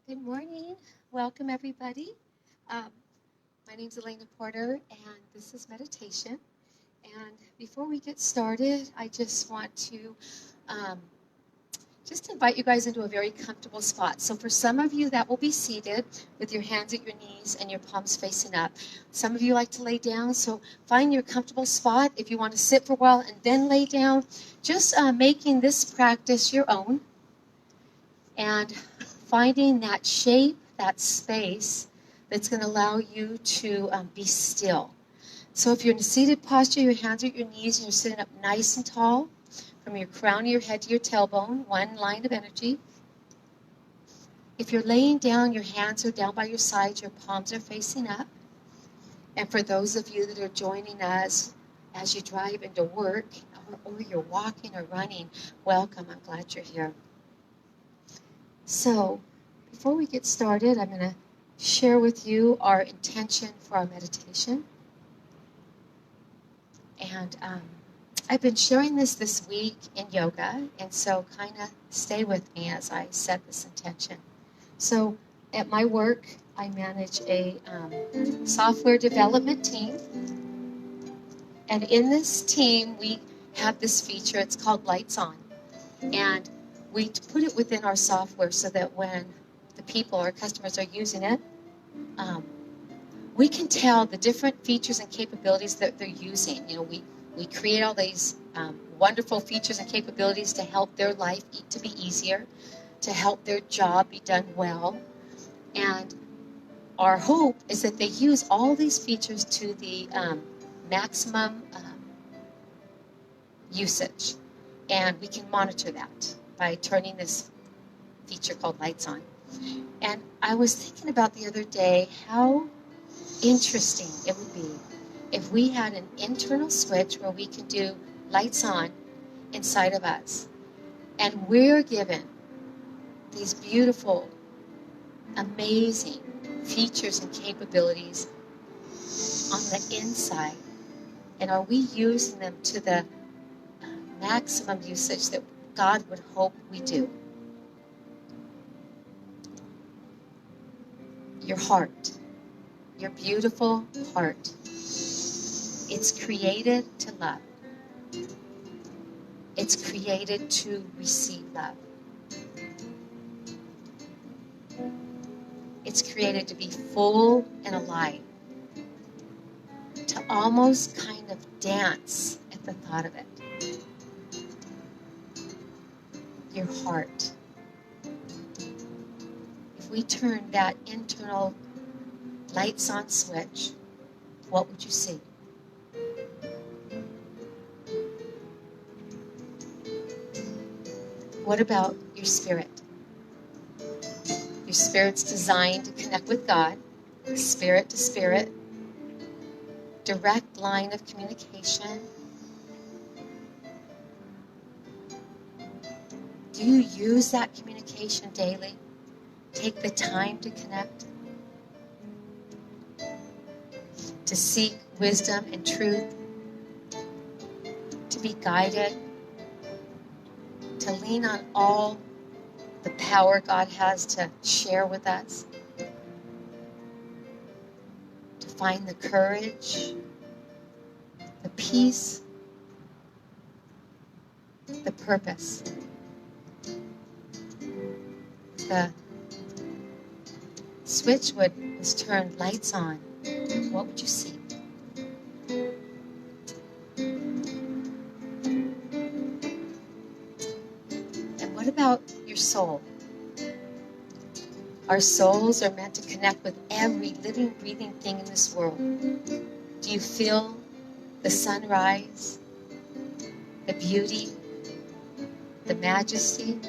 Good morning. Welcome, everybody. Um, my name is Elena Porter, and this is meditation. And before we get started, I just want to um, just invite you guys into a very comfortable spot. So for some of you, that will be seated with your hands at your knees and your palms facing up. Some of you like to lay down, so find your comfortable spot. If you want to sit for a while and then lay down, just making this practice your own and finding that shape, that space that's going to allow you to be still. So if you're in a seated posture, your hands are at your knees and you're sitting up nice and tall from your crown of your head to your tailbone, one line of energy. If you're laying down, your hands are down by your sides, your palms are facing up. And for those of you that are joining us as you drive into work or you're walking or running, welcome. I'm glad you're here. So before we get started, I'm going to share with you our intention for our meditation. And I've been sharing this week in yoga, and so kind of stay with me as I set this intention. So at my work, I manage a software development team. And in this team, we have this feature. It's called Lights On. And we put it within our software so that when the people, our customers, are using it, we can tell the different features and capabilities that they're using. You know, we create all these wonderful features and capabilities to help their life to be easier, to help their job be done well. And our hope is that they use all these features to the maximum usage. And we can monitor that by turning this feature called Lights On. And I was thinking about the other day how interesting it would be if we had an internal switch where we can do lights on inside of us. And we're given these beautiful, amazing features and capabilities on the inside. And are we using them to the maximum usage that God would hope we do? Your heart, your beautiful heart. It's created to love. It's created to receive love. It's created to be full and alive, to almost kind of dance at the thought of it. Your heart. If we turn that internal lights on switch, what would you see? What about your spirit? Your spirit's designed to connect with God, spirit to spirit, direct line of communication. Do you use that communication daily? Take the time to connect, to seek wisdom and truth, to be guided, to lean on all the power God has to share with us, to find the courage, the peace, the purpose. The switch was turned lights on. What would you see? And what about your soul? Our souls are meant to connect with every living, breathing thing in this world. Do you feel the sunrise, the beauty, the majesty?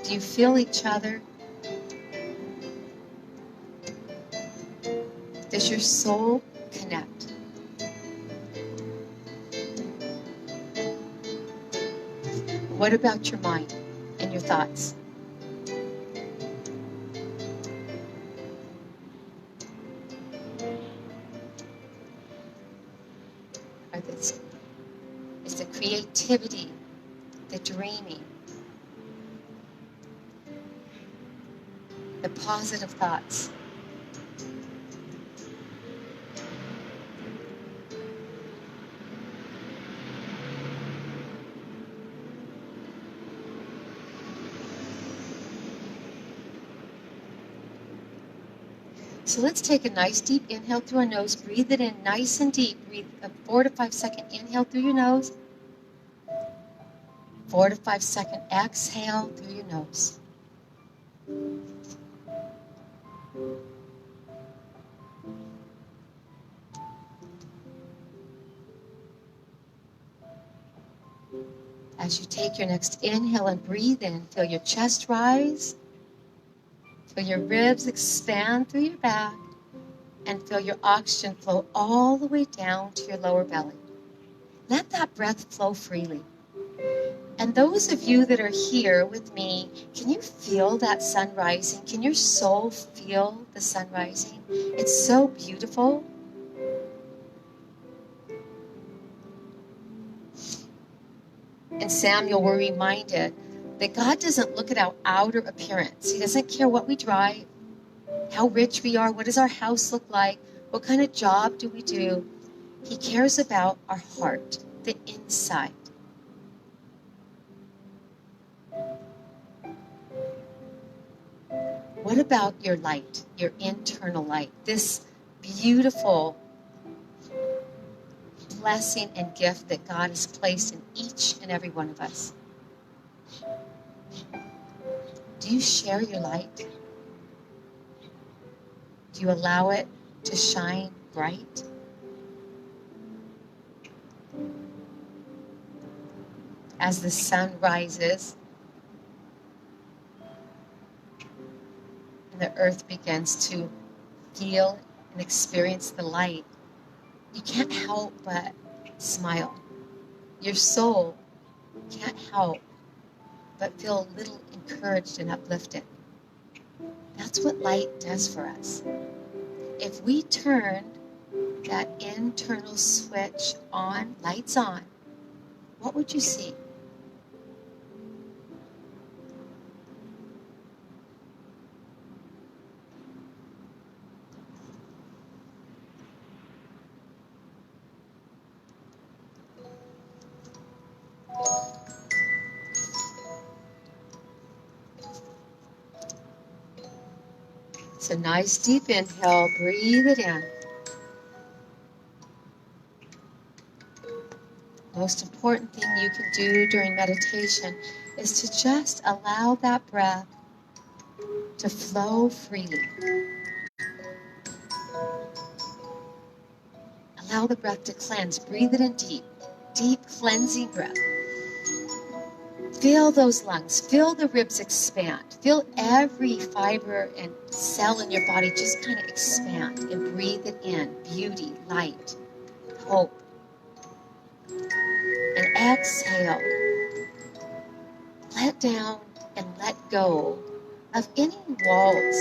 Do you feel each other? Does your soul connect? What about your mind and your thoughts? Is the creativity, the dreaming, the positive thoughts. So let's take a nice deep inhale through our nose. Breathe it in nice and deep. Breathe a 4 to 5 second inhale through your nose. 4 to 5 second exhale through your nose. As you take your next inhale and breathe in, feel your chest rise, feel your ribs expand through your back, and feel your oxygen flow all the way down to your lower belly. Let that breath flow freely. And those of you that are here with me, can you feel that sun rising? Can your soul feel the sun rising? It's so beautiful. In Samuel, we're reminded that God doesn't look at our outer appearance. He doesn't care what we drive, how rich we are, what does our house look like, what kind of job do we do. He cares about our heart, the inside. What about your light, your internal light? This beautiful blessing and gift that God has placed in each and every one of us. Do you share your light? Do you allow it to shine bright? As the sun rises and the earth begins to feel and experience the light, you can't help but smile. Your soul can't help but feel a little encouraged and uplifted. That's what light does for us. If we turned that internal switch on, lights on, what would you see? So nice deep inhale, breathe it in. Most important thing you can do during meditation is to just allow that breath to flow freely. Allow the breath to cleanse. Breathe it in deep, deep cleansing breath. Feel those lungs, feel the ribs expand. Feel every fiber and cell in your body just kind of expand and breathe it in. Beauty, light, hope. And exhale. Let down and let go of any walls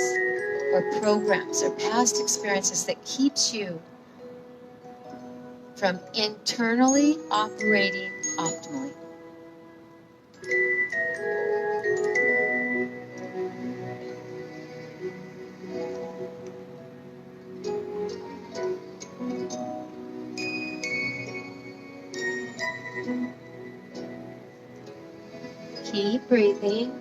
or programs or past experiences that keeps you from internally operating optimally. Keep breathing.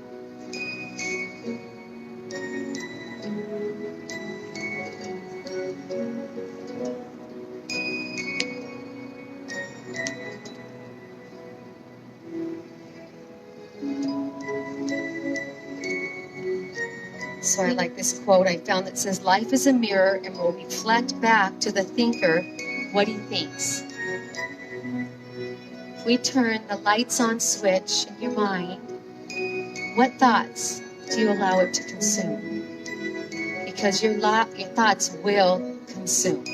So I like this quote I found that says, life is a mirror and will reflect back to the thinker what he thinks. If we turn the lights on switch in your mind, what thoughts do you allow it to consume? Because your thoughts will consume.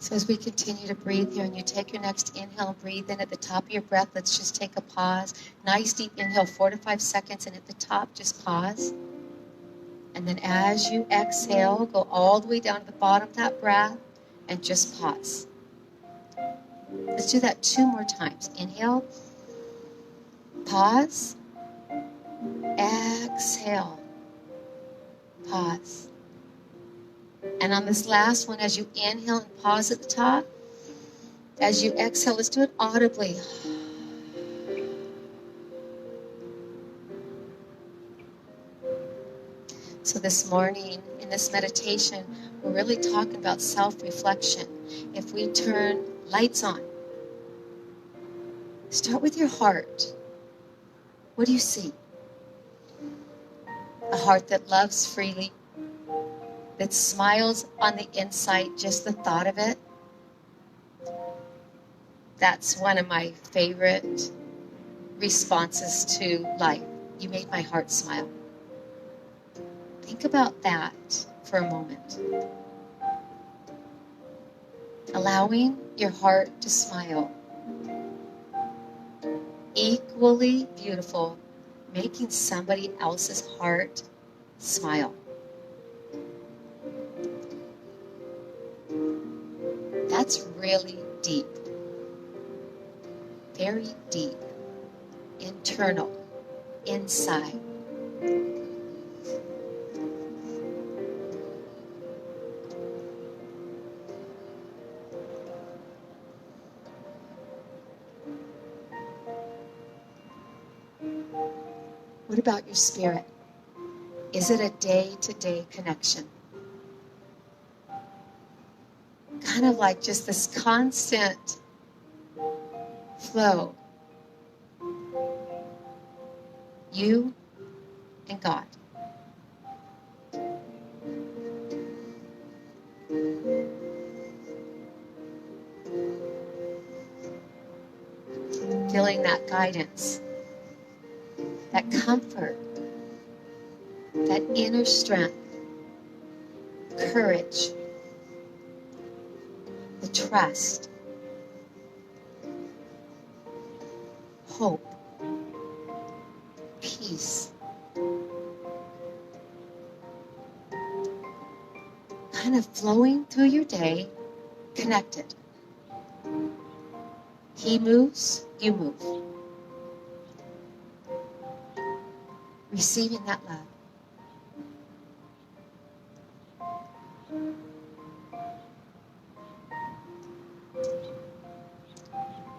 So as we continue to breathe here, and you take your next inhale, breathe in at the top of your breath. Let's just take a pause. Nice deep inhale, 4 to 5 seconds, and at the top, just pause. And then as you exhale, go all the way down to the bottom of that breath and just pause. Let's do that 2 more times. Inhale, pause, exhale, pause. And on this last one, as you inhale and pause at the top, as you exhale, let's do it audibly. So this morning, in this meditation, we're really talking about self-reflection. If we turn lights on, start with your heart. What do you see? A heart that loves freely, that smiles on the inside, just the thought of it. That's one of my favorite responses to life. You made my heart smile. Think about that for a moment. Allowing your heart to smile. Equally beautiful, making somebody else's heart smile. That's really deep. Very deep. Internal. Inside. What about your spirit? Is it a day-to-day connection? Kind of like just this constant flow. You and God. Feeling that guidance, that comfort, that inner strength, courage, the trust, hope, peace. Kind of flowing through your day, connected. He moves, you move. Receiving that love.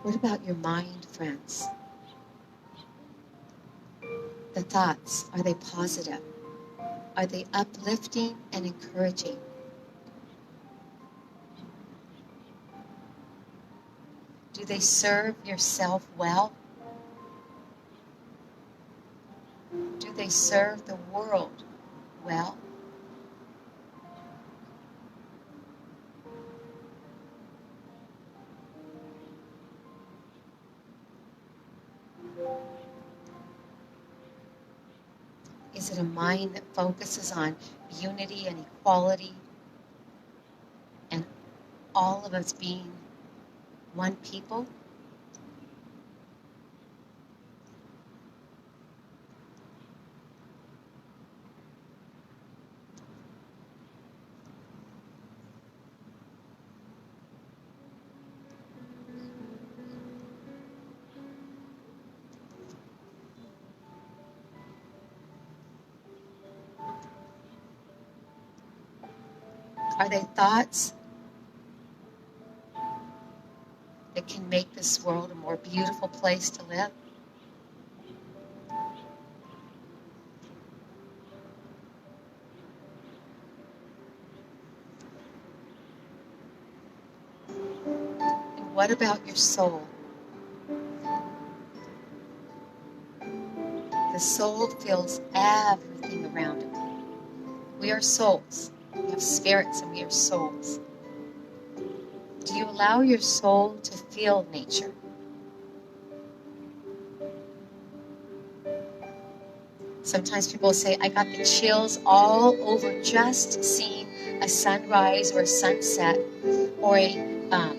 What about your mind, friends? The thoughts, are they positive? Are they uplifting and encouraging? Do they serve yourself well? Do they serve the world well? Is it a mind that focuses on unity and equality and all of us being one people? Are they thoughts that can make this world a more beautiful place to live? And what about your soul? The soul feels everything around it. We are souls. We have spirits and we are souls. Do you allow your soul to feel nature? Sometimes people say, I got the chills all over just seeing a sunrise or a sunset or a um,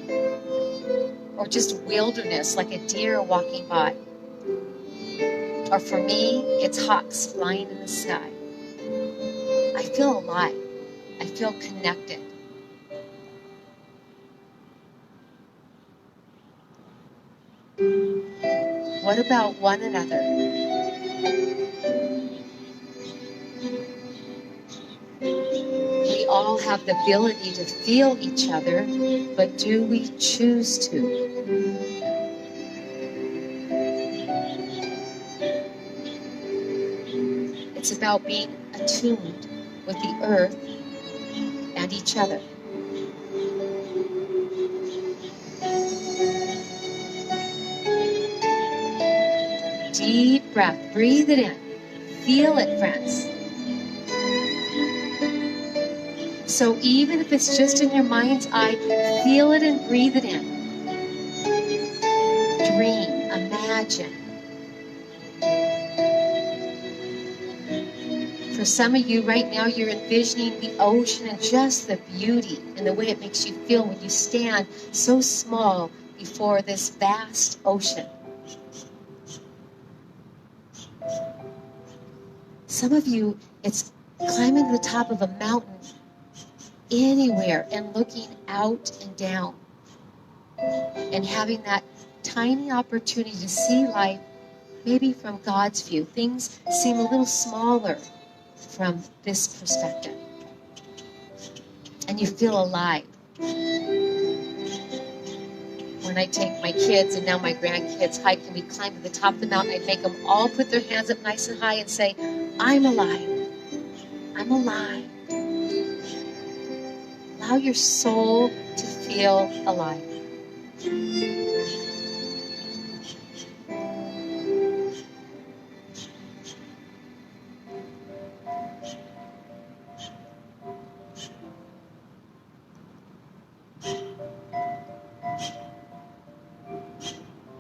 or just wilderness, like a deer walking by. Or for me, it's hawks flying in the sky. I feel alive. I feel connected. What about one another? We all have the ability to feel each other, but do we choose to? It's about being attuned with the earth and each other. Deep breath. Breathe it in. Feel it, friends. So even if it's just in your mind's eye, feel it and breathe it in. Dream. Imagine. For some of you right now, you're envisioning the ocean and just the beauty and the way it makes you feel when you stand so small before this vast ocean. Some of you, it's climbing to the top of a mountain anywhere and looking out and down and having that tiny opportunity to see life maybe from God's view. Things seem a little smaller from this perspective. And you feel alive. When I take my kids and now my grandkids hike and we climb to the top of the mountain, I make them all put their hands up nice and high and say, I'm alive. I'm alive. Allow your soul to feel alive.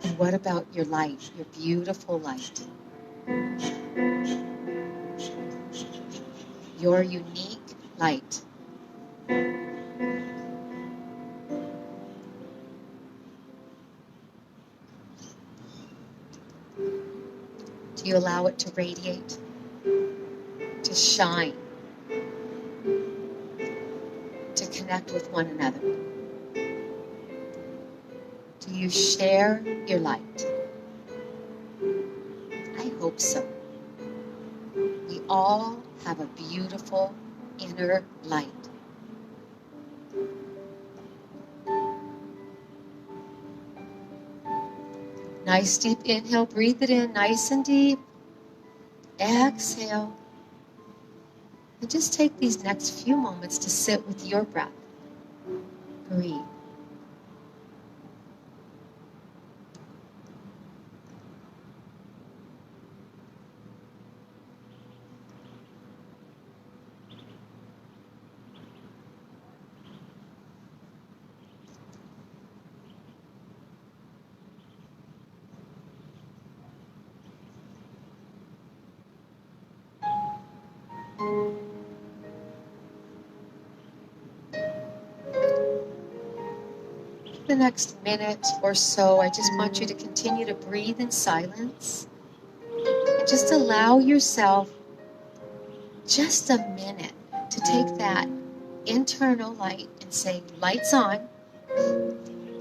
And what about your light, your beautiful light? Your unique light. Do you allow it to radiate, to shine, to connect with one another? Do you share your light? I hope so. We all have a beautiful inner light. Nice deep inhale, breathe it in nice and deep. Exhale. And just take these next few moments to sit with your breath. Breathe. The next minute or so, I just want you to continue to breathe in silence and just allow yourself just a minute to take that internal light and say, lights on.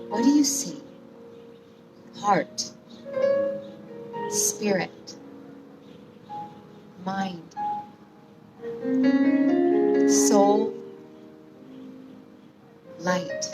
What do you see? Heart, spirit, mind, soul, light.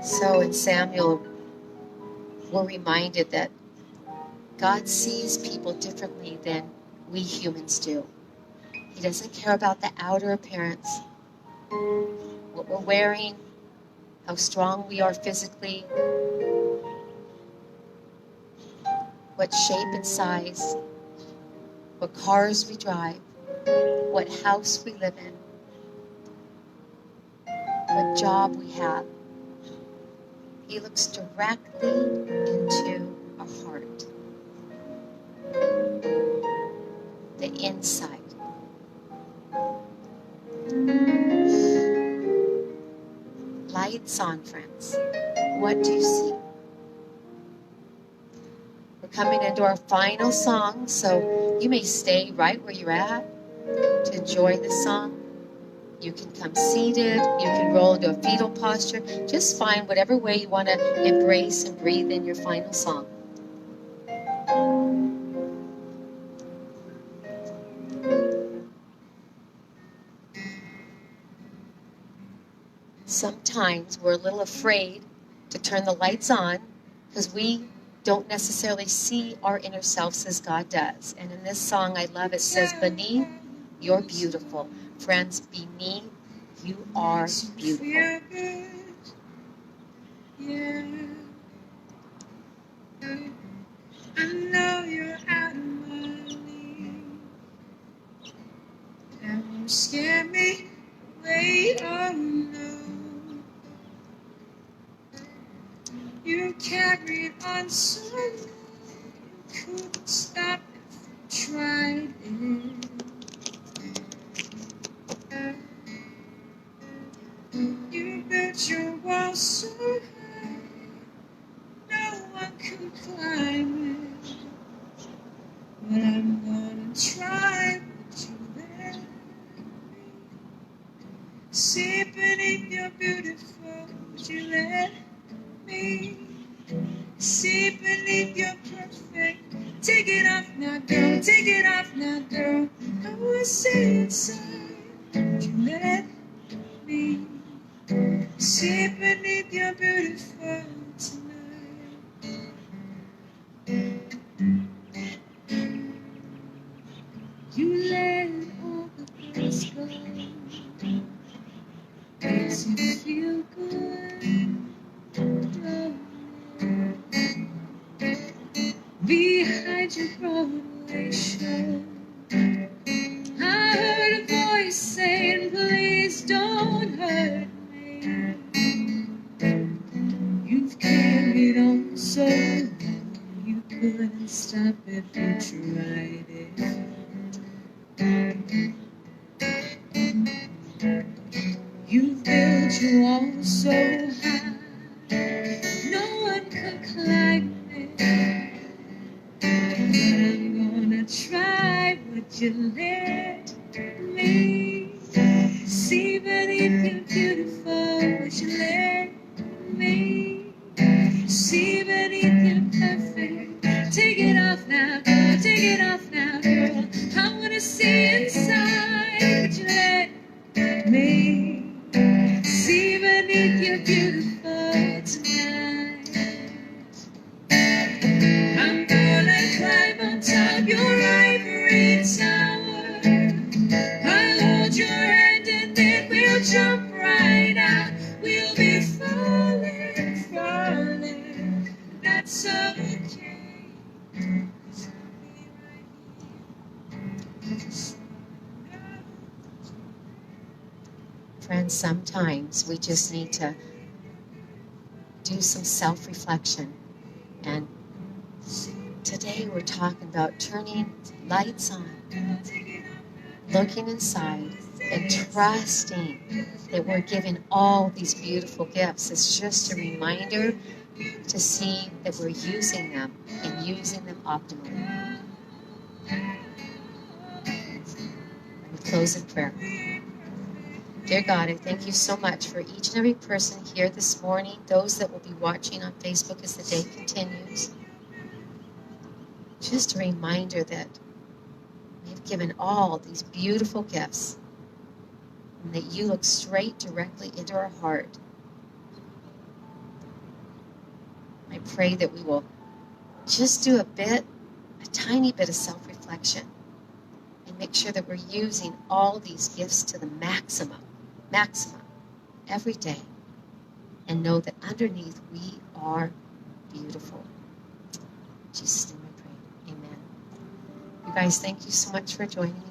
So in Samuel, we're reminded that God sees people differently than we humans do. He doesn't care about the outer appearance, what we're wearing, how strong we are physically, what shape and size, what cars we drive, what house we live in, what job we have. He looks directly into our heart, the inside. Lights on, friends. What do you see? We're coming into our final song, so you may stay right where you're at to enjoy the song. You can come seated, you can roll into a fetal posture. Just find whatever way you want to embrace and breathe in your final song. Sometimes we're a little afraid to turn the lights on because we don't necessarily see our inner selves as God does. And in this song, I love it, says, beneath, you're beautiful. Friends, beneath, you are beautiful. Yeah. I know you're out of my league. That won't scare me away, oh no. You carried on so long, you couldn't stop if you tried it. You built your wall so high, no one could climb it. But I'm gonna try, but you let me see beneath your beautiful. Would you let me see beneath your perfect? Take it off now, girl. Take it off now, girl. I wanna see inside. Would you let me see beneath your beautiful tonight? You let all the girls go. Makes you feel good. Behind your Broadway show, I heard a voice saying, please don't hurt me. You've carried on so long, you couldn't stop if you tried it. You've built your wall so high, no one could climb it. But I'm gonna try, would you let me see beneath your beautiful? Would you let me see beneath your perfect? Take it off now, girl, take it off now, girl. I wanna see inside. Would you let me see beneath your beautiful tonight? I'm gonna climb on top your ivory tower. I'll hold your hand and then we'll jump right out. We'll be falling, falling. That's okay. 'Cause I'll be right here. Just Friends, sometimes we just need to do some self-reflection. And today we're talking about turning lights on, looking inside, and trusting that we're given all these beautiful gifts. It's just a reminder to see that we're using them and using them optimally. We close in prayer. Dear God, I thank you so much for each and every person here this morning, those that will be watching on Facebook as the day continues. Just a reminder that you've given all these beautiful gifts and that you look straight directly into our heart. I pray that we will just do a tiny bit of self-reflection and make sure that we're using all these gifts to the maximum every day, and know that underneath we are beautiful. In Jesus' name I pray. Amen. You guys, thank you so much for joining me